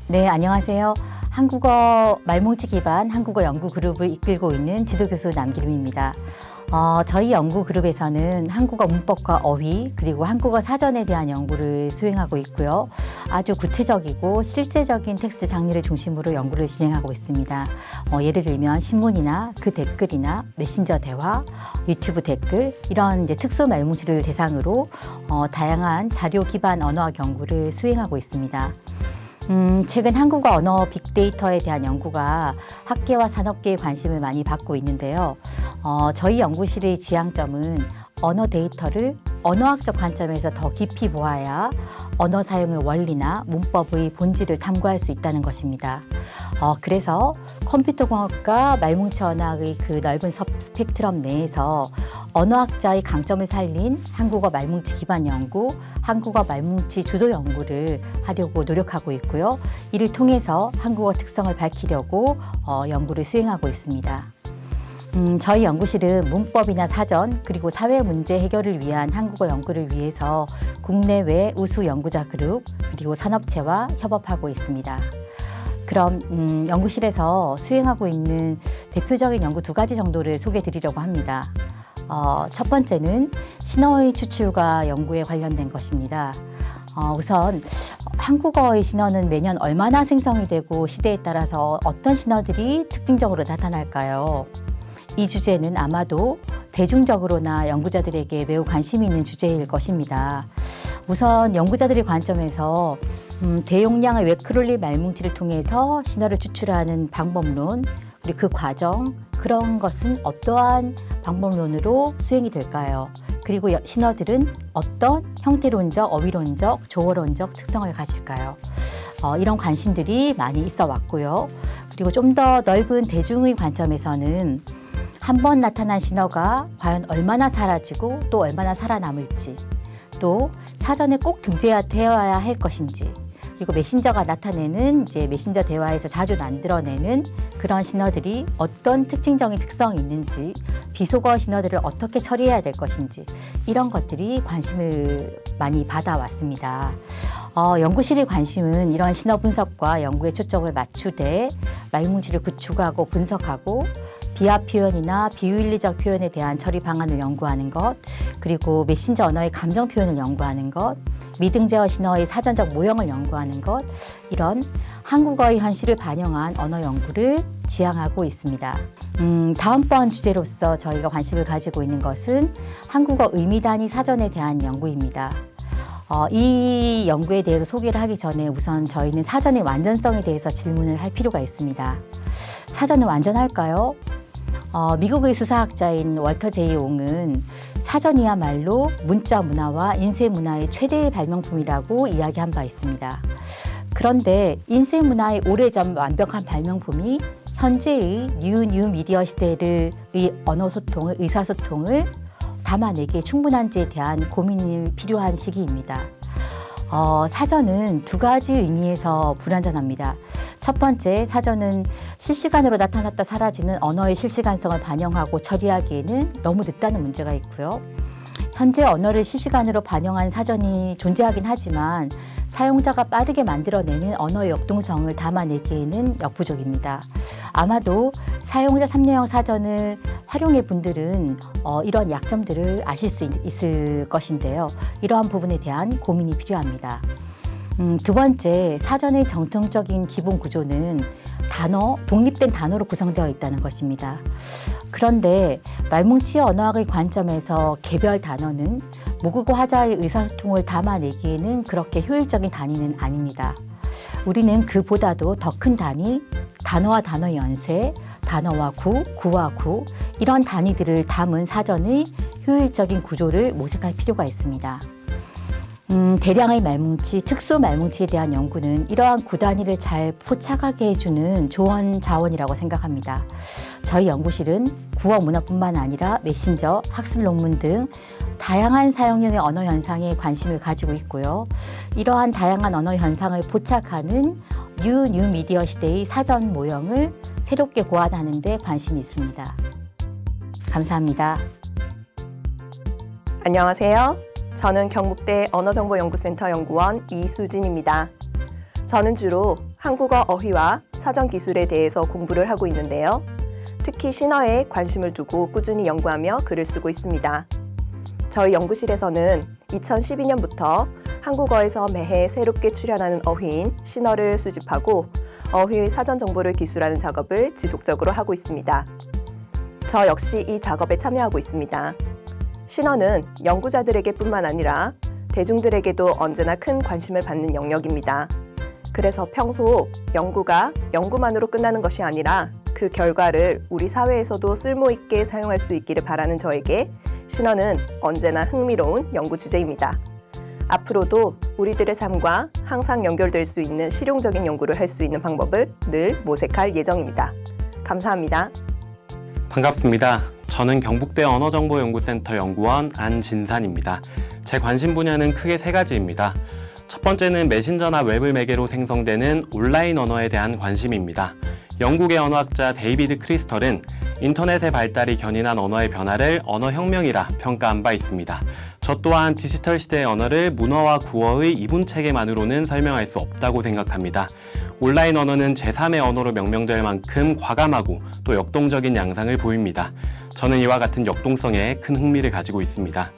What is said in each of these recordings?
네, 안녕하세요. 한국어 말뭉치 기반 한국어 연구 그룹을 이끌고 있는 지도교수 남기름입니다. 저희 연구 그룹에서는 한국어 문법과 어휘 그리고 한국어 사전에 대한 연구를 수행하고 있고요. 아주 구체적이고 실제적인 텍스트 장르를 중심으로 연구를 진행하고 있습니다. 예를 들면 신문이나 그 댓글이나 메신저 대화, 유튜브 댓글 이런 이제 특수 말뭉치를 대상으로 다양한 자료 기반 언어학 연구를 수행하고 있습니다. 최근 한국어 언어 빅데이터에 대한 연구가 학계와 산업계의 관심을 많이 받고 있는데요. 저희 연구실의 지향점은 언어 데이터를 언어학적 관점에서 더 깊이 보아야 언어 사용의 원리나 문법의 본질을 탐구할 수 있다는 것입니다. 그래서 컴퓨터공학과 말뭉치 언어학의 그 넓은 스펙트럼 내에서 언어학자의 강점을 살린 한국어 말뭉치 기반 연구, 한국어 말뭉치 주도 연구를 하려고 노력하고 있고요. 이를 통해서 한국어 특성을 밝히려고 연구를 수행하고 있습니다. 저희 연구실은 문법이나 사전 그리고 사회 문제 해결을 위한 한국어 연구를 위해서 국내외 우수 연구자 그룹 그리고 산업체와 협업하고 있습니다. 그럼 연구실에서 수행하고 있는 대표적인 연구 2가지 정도를 소개해 드리려고 합니다. 첫 번째는 신어의 추출과 연구에 관련된 것입니다. 우선 한국어의 신어는 매년 얼마나 생성이 되고 시대에 따라서 어떤 신어들이 특징적으로 나타날까요? 이 주제는 아마도 대중적으로나 연구자들에게 매우 관심이 있는 주제일 것입니다. 우선 연구자들의 관점에서 대용량의 웹크롤리 말뭉치를 통해서 신어를 추출하는 방법론, 그리고 그 과정, 그런 것은 어떠한 방법론으로 수행이 될까요? 그리고 신어들은 어떤 형태론적, 어휘론적, 조어론적 특성을 가질까요? 이런 관심들이 많이 있어 왔고요. 그리고 좀 더 넓은 대중의 관점에서는 한 번 나타난 신어가 과연 얼마나 사라지고 또 얼마나 살아남을지, 또 사전에 꼭 등재되어야 할 것인지, 그리고 메신저가 나타내는 이제 메신저 대화에서 자주 만들어내는 그런 신어들이 어떤 특징적인 특성이 있는지, 비속어 신어들을 어떻게 처리해야 될 것인지 이런 것들이 관심을 많이 받아왔습니다. 연구실의 관심은 이런 신어 분석과 연구에 초점을 맞추되 말뭉치를 구축하고 분석하고 비합 표현이나 비윤리적 표현에 대한 처리 방안을 연구하는 것, 그리고 메신저 언어의 감정 표현을 연구하는 것, 미등재어 신어의 사전적 모형을 연구하는 것, 이런 한국어의 현실을 반영한 언어 연구를 지향하고 있습니다. 다음번 주제로서 저희가 관심을 가지고 있는 것은 한국어 의미 단위 사전에 대한 연구입니다. 이 연구에 대해서 소개를 하기 전에 우선 저희는 사전의 완전성에 대해서 질문을 할 필요가 있습니다. 사전은 완전할까요? 미국의 수사학자인 월터 제이 옹은 사전이야말로 문자 문화와 인쇄 문화의 최대의 발명품이라고 이야기한 바 있습니다. 그런데 인쇄 문화의 오래전 완벽한 발명품이 현재의 뉴 미디어 시대의 언어 소통을, 의사소통을 담아내기에 충분한지에 대한 고민이 필요한 시기입니다. 사전은 2가지 의미에서 불완전합니다. 첫 번째, 사전은 실시간으로 나타났다 사라지는 언어의 실시간성을 반영하고 처리하기에는 너무 늦다는 문제가 있고요. 현재 언어를 실시간으로 반영한 사전이 존재하긴 하지만 사용자가 빠르게 만들어내는 언어의 역동성을 담아내기에는 역부족입니다. 아마도 사용자 참여형 사전을 활용해 분들은 이런 약점들을 아실 수 있을 것인데요. 이러한 부분에 대한 고민이 필요합니다. 2번째, 사전의 정통적인 기본 구조는 독립된 단어로 구성되어 있다는 것입니다. 그런데 말뭉치 언어학의 관점에서 개별 단어는 모국어 화자의 의사소통을 담아내기에는 그렇게 효율적인 단위는 아닙니다. 우리는 그보다도 더 큰 단위, 단어와 단어 연쇄, 단어와 구, 구와 구 이런 단위들을 담은 사전의 효율적인 구조를 모색할 필요가 있습니다. 대량의 말뭉치, 특수 말뭉치에 대한 연구는 이러한 구단위를 잘 포착하게 해주는 조언 자원이라고 생각합니다. 저희 연구실은 구어 문화뿐만 아니라 메신저, 학술 논문 등 다양한 사용형의 언어 현상에 관심을 가지고 있고요. 이러한 다양한 언어 현상을 포착하는 뉴 미디어 시대의 사전 모형을 새롭게 고안하는 데 관심이 있습니다. 감사합니다. 안녕하세요. 저는 경북대 언어정보연구센터 연구원 이수진입니다. 저는 주로 한국어 어휘와 사전 기술에 대해서 공부를 하고 있는데요. 특히 신어에 관심을 두고 꾸준히 연구하며 글을 쓰고 있습니다. 저희 연구실에서는 2012년부터 한국어에서 매해 새롭게 출현하는 어휘인 신어를 수집하고 어휘의 사전 정보를 기술하는 작업을 지속적으로 하고 있습니다. 저 역시 이 작업에 참여하고 있습니다. 신어는 연구자들에게 뿐만 아니라 대중들에게도 언제나 큰 관심을 받는 영역입니다. 그래서 평소 연구가 연구만으로 끝나는 것이 아니라 그 결과를 우리 사회에서도 쓸모있게 사용할 수 있기를 바라는 저에게 신어는 언제나 흥미로운 연구 주제입니다. 앞으로도 우리들의 삶과 항상 연결될 수 있는 실용적인 연구를 할 수 있는 방법을 늘 모색할 예정입니다. 감사합니다. 반갑습니다. 저는 경북대 언어정보연구센터 연구원 안진산입니다. 제 관심 분야는 크게 세 가지입니다. 첫 번째는 메신저나 웹을 매개로 생성되는 온라인 언어에 대한 관심입니다. 영국의 언어학자 데이비드 크리스털은 인터넷의 발달이 견인한 언어의 변화를 언어혁명이라 평가한 바 있습니다. 저 또한 디지털 시대의 언어를 문어와 구어의 이분체계만으로는 설명할 수 없다고 생각합니다. 온라인 언어는 제3의 언어로 명명될 만큼 과감하고 또 역동적인 양상을 보입니다. 저는 이와 같은 역동성에 큰 흥미를 가지고 있습니다.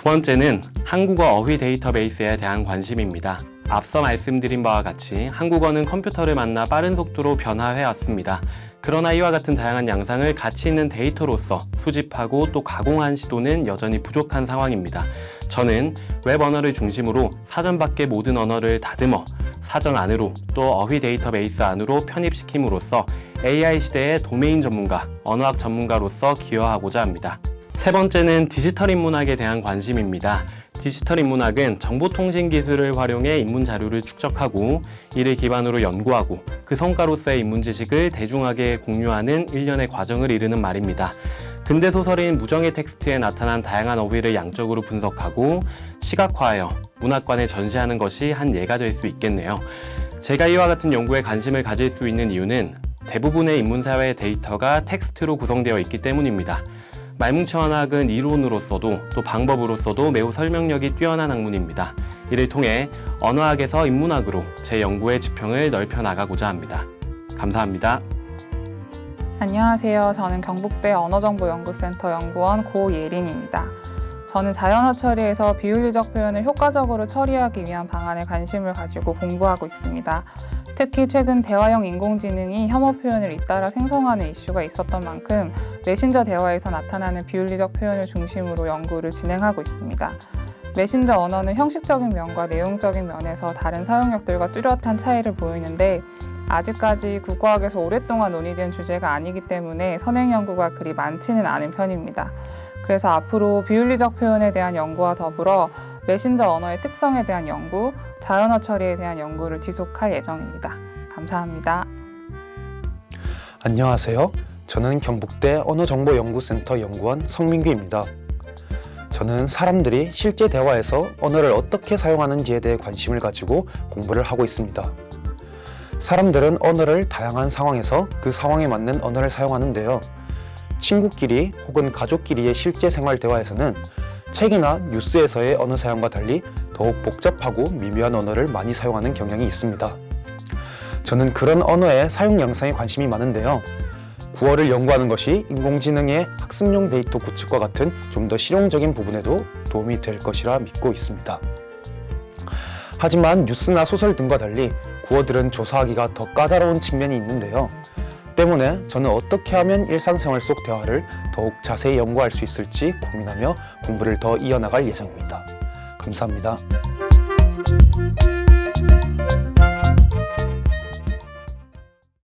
두 번째는 한국어 어휘 데이터베이스에 대한 관심입니다. 앞서 말씀드린 바와 같이 한국어는 컴퓨터를 만나 빠른 속도로 변화해왔습니다. 그러나 이와 같은 다양한 양상을 가치 있는 데이터로서 수집하고 또 가공한 시도는 여전히 부족한 상황입니다. 저는 웹 언어를 중심으로 사전 밖의 모든 언어를 다듬어 사전 안으로 또 어휘 데이터베이스 안으로 편입시킴으로써 AI 시대의 도메인 전문가, 언어학 전문가로서 기여하고자 합니다. 세 번째는 디지털 인문학에 대한 관심입니다. 디지털 인문학은 정보통신 기술을 활용해 인문 자료를 축적하고 이를 기반으로 연구하고 그 성과로서의 인문 지식을 대중하게 공유하는 일련의 과정을 이루는 말입니다. 근대 소설인 무정의 텍스트에 나타난 다양한 어휘를 양적으로 분석하고 시각화하여 문학관에 전시하는 것이 한 예가 될 수 있겠네요. 제가 이와 같은 연구에 관심을 가질 수 있는 이유는 대부분의 인문사회 데이터가 텍스트로 구성되어 있기 때문입니다. 말뭉치 언어학은 이론으로서도 또 방법으로서도 매우 설명력이 뛰어난 학문입니다. 이를 통해 언어학에서 인문학으로 제 연구의 지평을 넓혀 나가고자 합니다. 감사합니다. 안녕하세요. 저는 경북대 언어정보연구센터 연구원 고예린입니다. 저는 자연어 처리에서 비윤리적 표현을 효과적으로 처리하기 위한 방안에 관심을 가지고 공부하고 있습니다. 특히 최근 대화형 인공지능이 혐오 표현을 잇따라 생성하는 이슈가 있었던 만큼 메신저 대화에서 나타나는 비윤리적 표현을 중심으로 연구를 진행하고 있습니다. 메신저 언어는 형식적인 면과 내용적인 면에서 다른 사용력들과 뚜렷한 차이를 보이는데 아직까지 국어학에서 오랫동안 논의된 주제가 아니기 때문에 선행 연구가 그리 많지는 않은 편입니다. 그래서 앞으로 비윤리적 표현에 대한 연구와 더불어 메신저 언어의 특성에 대한 연구, 자연어 처리에 대한 연구를 지속할 예정입니다. 감사합니다. 안녕하세요. 저는 경북대 언어정보연구센터 연구원 성민규입니다. 저는 사람들이 실제 대화에서 언어를 어떻게 사용하는지에 대해 관심을 가지고 공부를 하고 있습니다. 사람들은 언어를 다양한 상황에서 그 상황에 맞는 언어를 사용하는데요. 친구끼리 혹은 가족끼리의 실제 생활 대화에서는 책이나 뉴스에서의 언어 사용과 달리 더욱 복잡하고 미묘한 언어를 많이 사용하는 경향이 있습니다. 저는 그런 언어의 사용 양상에 관심이 많은데요. 구어를 연구하는 것이 인공지능의 학습용 데이터 구축과 같은 좀 더 실용적인 부분에도 도움이 될 것이라 믿고 있습니다. 하지만 뉴스나 소설 등과 달리 구어들은 조사하기가 더 까다로운 측면이 있는데요. 때문에 저는 어떻게 하면 일상생활 속 대화를 더욱 자세히 연구할 수 있을지 고민하며 공부를 더 이어나갈 예정입니다. 감사합니다.